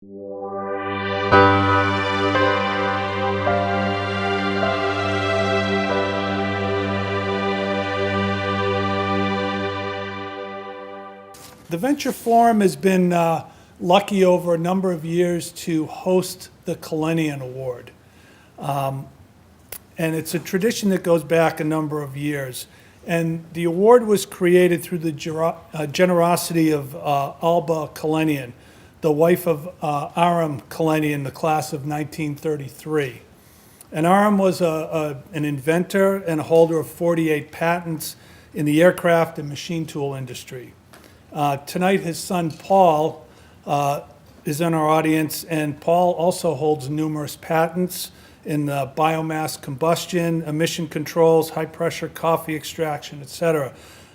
The Venture Forum has been lucky over a number of years to host the Kalenian Award. And it's a tradition that goes back a number of years. And the award was created through the generosity of Alba Kalenian, the wife of Aram Kalenian, the class of 1933. And Aram was an inventor and a holder of 48 patents in the aircraft and machine tool industry. Tonight, his son Paul is in our audience, and Paul also holds numerous patents in biomass combustion, emission controls, high-pressure coffee extraction, et cetera.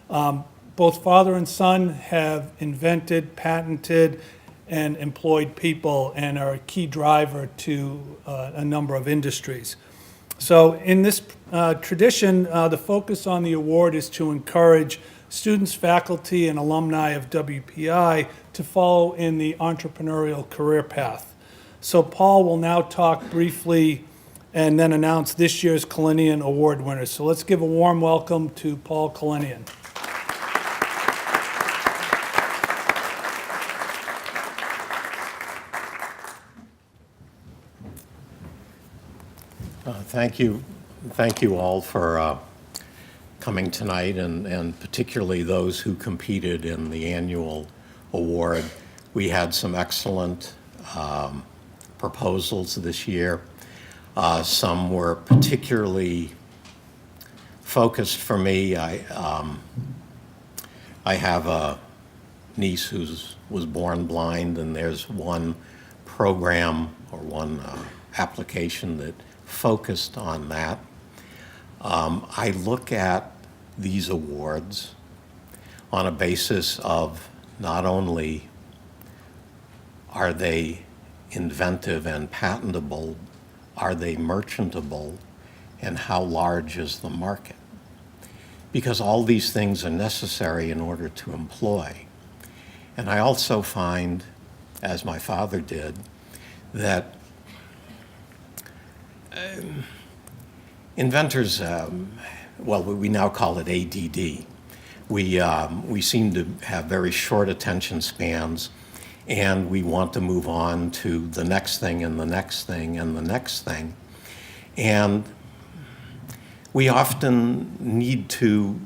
Both father and son have invented, patented, and employed people and are a key driver to a number of industries. So in this tradition, the focus on the award is to encourage students, faculty, and alumni of WPI to follow in the entrepreneurial career path. So Paul will now talk briefly and then announce this year's Kalenian Award winners. So let's give a warm welcome to Paul Kalenian. Thank you all for coming tonight, and particularly those who competed in the annual award. We had some excellent proposals this year. Some were particularly focused for me. I have a niece who was born blind, and there's one program or one application that focused on that. I look at these awards on a basis of not only are they inventive and patentable, are they merchantable, and how large is the market? Because all these things are necessary in order to employ. And I also find, as my father did, that inventors, well, we now call it ADD. We seem to have very short attention spans, and we want to move on to the next thing and the next thing and the next thing. And we often need to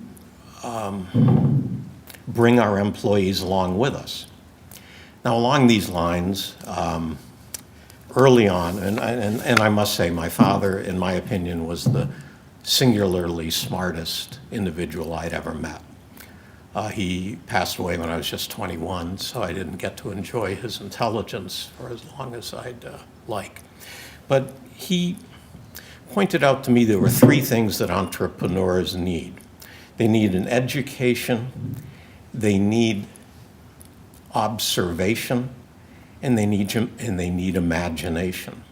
bring our employees along with us. Now, along these lines, early on, and I must say, my father, in my opinion, was the singularly smartest individual I'd ever met. He passed away when I was just 21, so I didn't get to enjoy his intelligence for as long as I'd like. But he pointed out to me there were three things that entrepreneurs need. They need an education, they need observation, and they need imagination.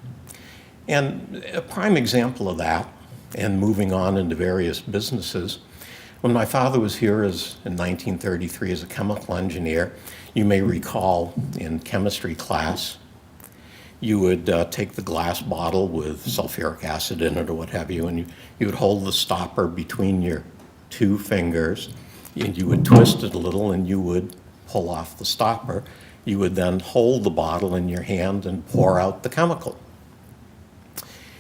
And a prime example of that, and moving on into various businesses, when my father was here in 1933 as a chemical engineer, you may recall in chemistry class, you would take the glass bottle with sulfuric acid in it or what have you, and you would hold the stopper between your two fingers, and you would twist it a little and you would pull off the stopper. You would then hold the bottle in your hand and pour out the chemical.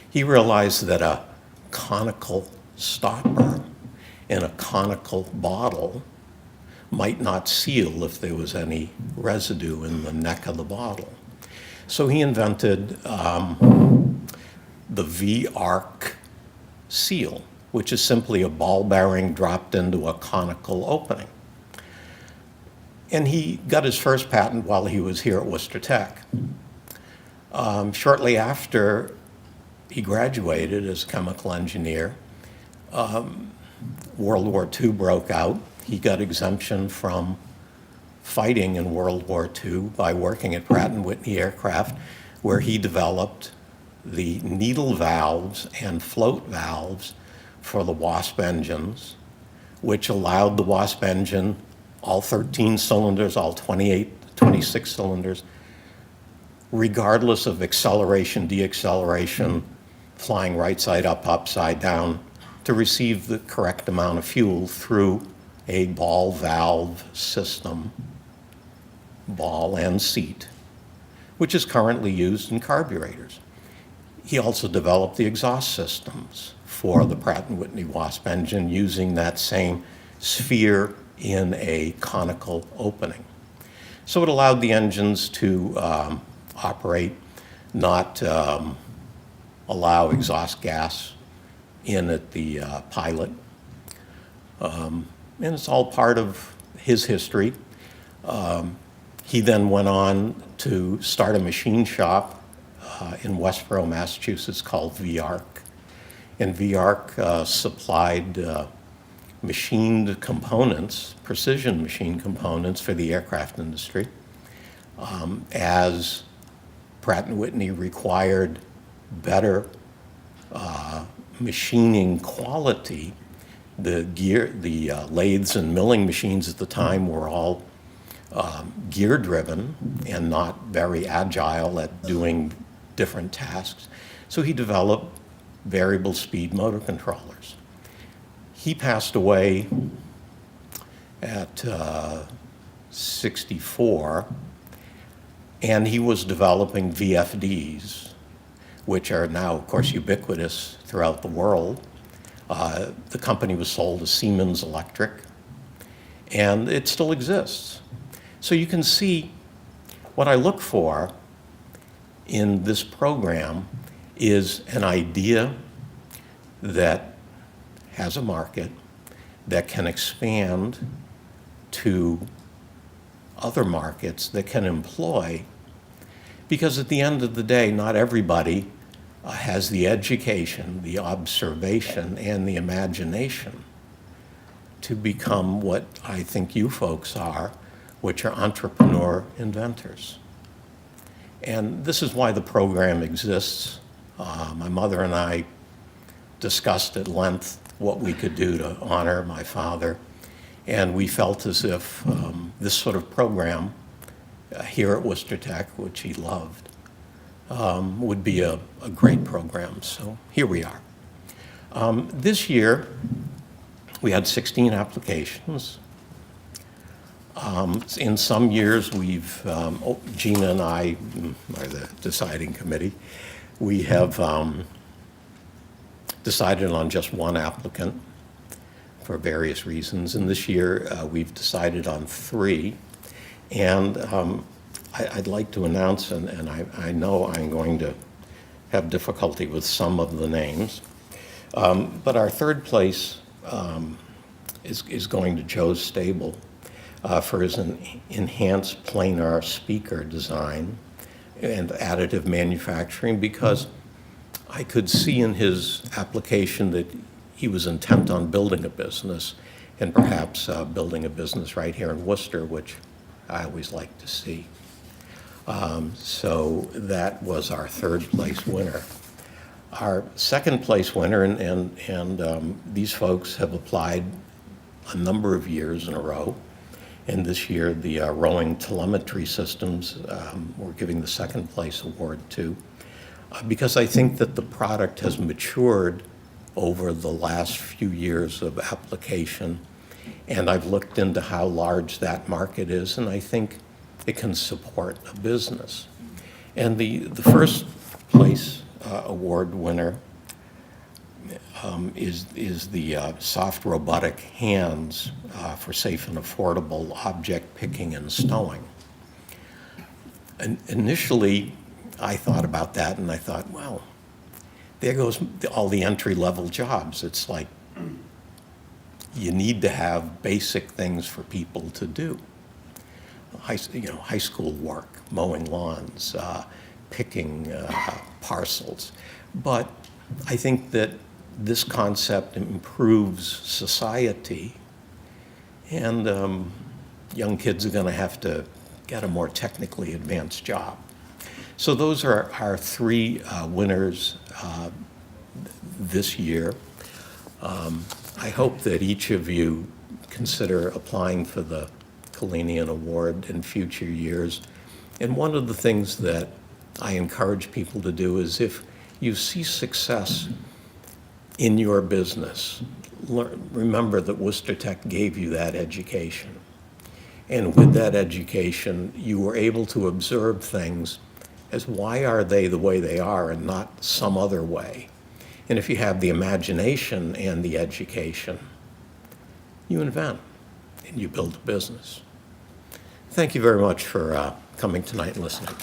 He realized that a conical stopper in a conical bottle might not seal if there was any residue in the neck of the bottle. So he invented the V-arc seal, which is simply a ball bearing dropped into a conical opening. And he got his first patent while he was here at Worcester Tech. Shortly after he graduated as a chemical engineer, World War II broke out. He got exemption from fighting in World War II by working at Pratt & Whitney Aircraft, where he developed the needle valves and float valves for the Wasp engines, which allowed the Wasp engine, all 13 cylinders, all 26 cylinders, regardless of acceleration, deacceleration, flying right side up, upside down, to receive the correct amount of fuel through a ball valve system, ball and seat, which is currently used in carburetors. He also developed the exhaust systems for the Pratt & Whitney Wasp engine using that same sphere in a conical opening. So it allowed the engines to operate, not allow exhaust gas in at the pilot. And it's all part of his history. He then went on to start a machine shop in Westborough, Massachusetts called VARC. And VARC supplied machined components, precision machine components for the aircraft industry. As Pratt & Whitney required better machining quality, the lathes and milling machines at the time were all gear-driven and not very agile at doing different tasks. So he developed variable speed motor controllers. He passed away at 64, and he was developing VFDs, which are now, of course, ubiquitous throughout the world. The company was sold to Siemens Electric, and it still exists. So you can see what I look for in this program is an idea that has a market that can expand to other markets that can employ, because at the end of the day, not everybody has the education, the observation, and the imagination to become what I think you folks are, which are entrepreneur inventors. And this is why the program exists. My mother and I discussed at length what we could do to honor my father, and we felt as if this sort of program here at Worcester Tech, which he loved, would be a great program. So here we are. This year, we had 16 applications. In some years, we've, Gina and I are the deciding committee, we have decided on just one applicant for various reasons. And this year, we've decided on 3. And I'd like to announce, and I know I'm going to have difficulty with some of the names, but our 3rd place is going to Joe Stable for his enhanced planar speaker design and additive manufacturing, because I could see in his application that he was intent on building a business, and perhaps building a business right here in Worcester, which I always like to see. So that was our 3rd place winner. Our 2nd place winner, and these folks have applied a number of years in a row, and this year the rowing telemetry systems we're giving the 2nd place award to, because I think that the product has matured over the last few years of application, and I've looked into how large that market is, and I think it can support a business. And the 1st place award winner is the soft robotic hands for safe and affordable object picking and stowing. And initially, I thought about that, and I thought, well, there goes all the entry-level jobs. It's like you need to have basic things for people to do. High school work, mowing lawns, picking parcels. But I think that this concept improves society, and young kids are going to have to get a more technically advanced job. So those are our 3 winners this year. I hope that each of you consider applying for the Kalenian Award in future years. And one of the things that I encourage people to do is if you see success in your business, remember that Worcester Tech gave you that education. And with that education, you were able to observe things as why are they the way they are and not some other way. And if you have the imagination and the education, you invent and you build a business. Thank you very much for coming tonight and listening.